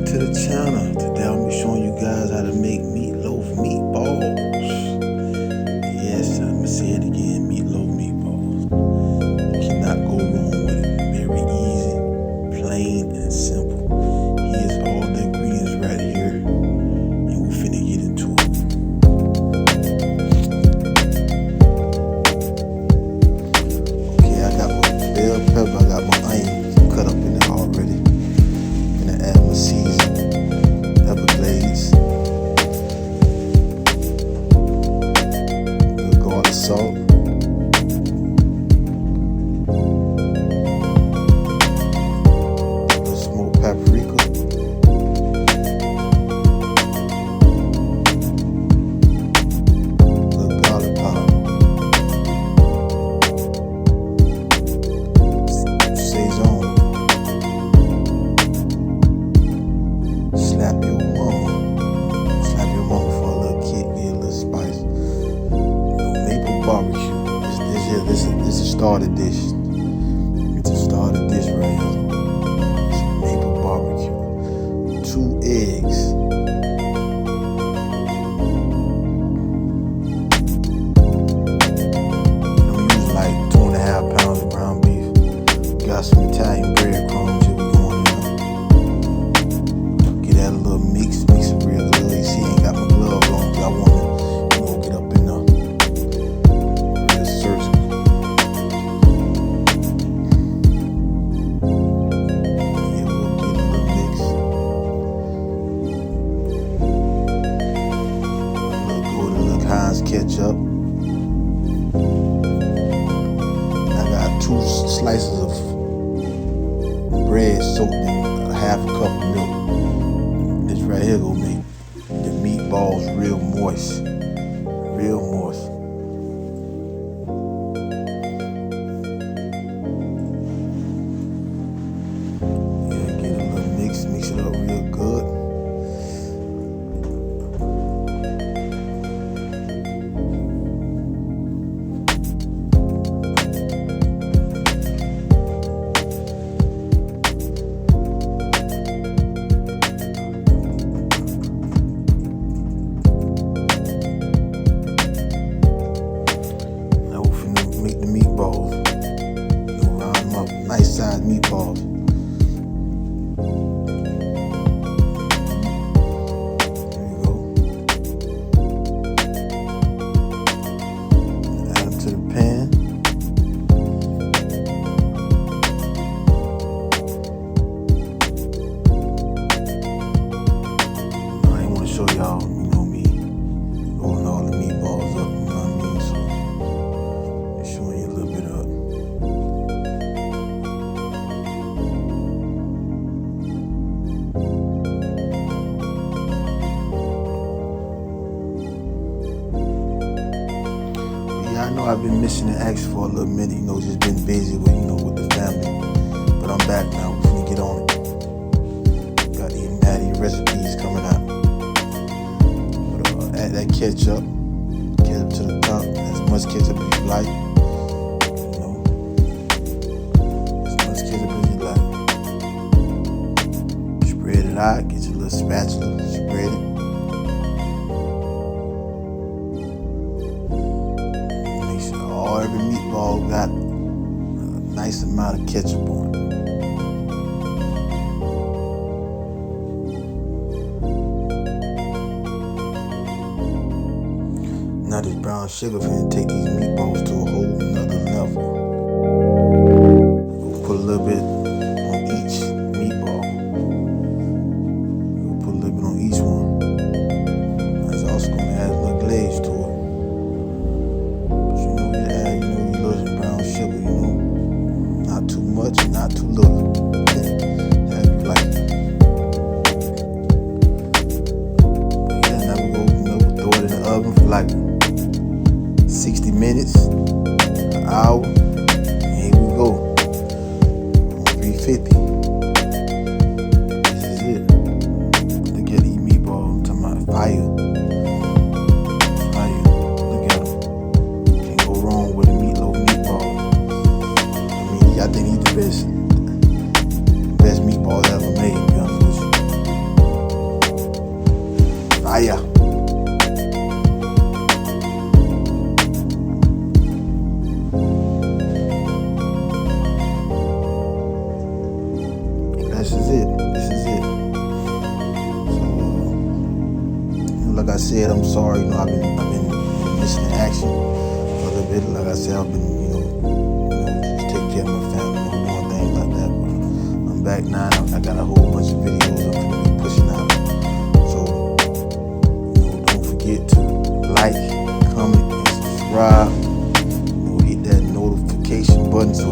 to the channel. Today I'll be showing you guys how to make meatloaf meatballs. Yes, I'm gonna say it again, meatloaf meatballs. You cannot go wrong with it. Very easy, plain and simple. Here's all the ingredients right here, and we're finna get into it. Okay, I got my bell pepper, I got my onion cut up in there already. Add my season, pepper glaze, a little garlic salt, a little smoked paprika, a little garlic powder, Saison. Slap your mama for a little kick, get a little spice. Maple barbecue. This is the starter dish. It's a starter dish right here. It's maple barbecue. 2 eggs. I'm using like 2.5 pounds of ground beef. Got some Italian breadcrumbs. A little mix it real good. You see, I ain't got my glove on because I want to, get up in the real surgical. Yeah, we'll get a little mix. Go with a little Heinz ketchup. And I got 2 slices of bread soaked in a half a cup of milk. This right here gonna make the meatballs real moist. Real moist. Yeah, get a little mix it up real good. Make the meatballs. Round them up. Nice size meatballs. There you go. Add them to the pan. I ain't want to show y'all, me rolling all the meatballs up, you know what I mean? So showing you a little bit of it. Yeah, I know I've been missing the action for a little minute, just been busy with, with the family. But I'm back now, we're gonna get on it. Got these natty recipes coming out. But add that ketchup to the top, as much ketchup as you like. Spread it out, get your little spatula, spread it. Make sure every meatball got a nice amount of ketchup on it. Now this brown sugar finna take these meatballs to a whole nother level. We'll put a little bit on each meatball. We'll put a little bit on each one. That's also gonna add a little glaze to it. But you add, your little brown sugar, not too much and not too little. Have you like it. But yeah, now we go, throw it in the oven for like 60 minutes, an hour, and here we go, on 350. This is it. Look at these meatballs, I'm talking about fire. Look at them. Can't go wrong with a meatloaf meatball. I think these the best meatballs ever made, to be honest with you. this is it. So, like I said, I'm sorry. I've been missing in action a little bit. Like I said, I've been, just taking care of my family and doing things like that. But I'm back now. I got a whole bunch of videos I'm gonna be pushing out. So, don't forget to like, comment, and subscribe. Hit that notification button so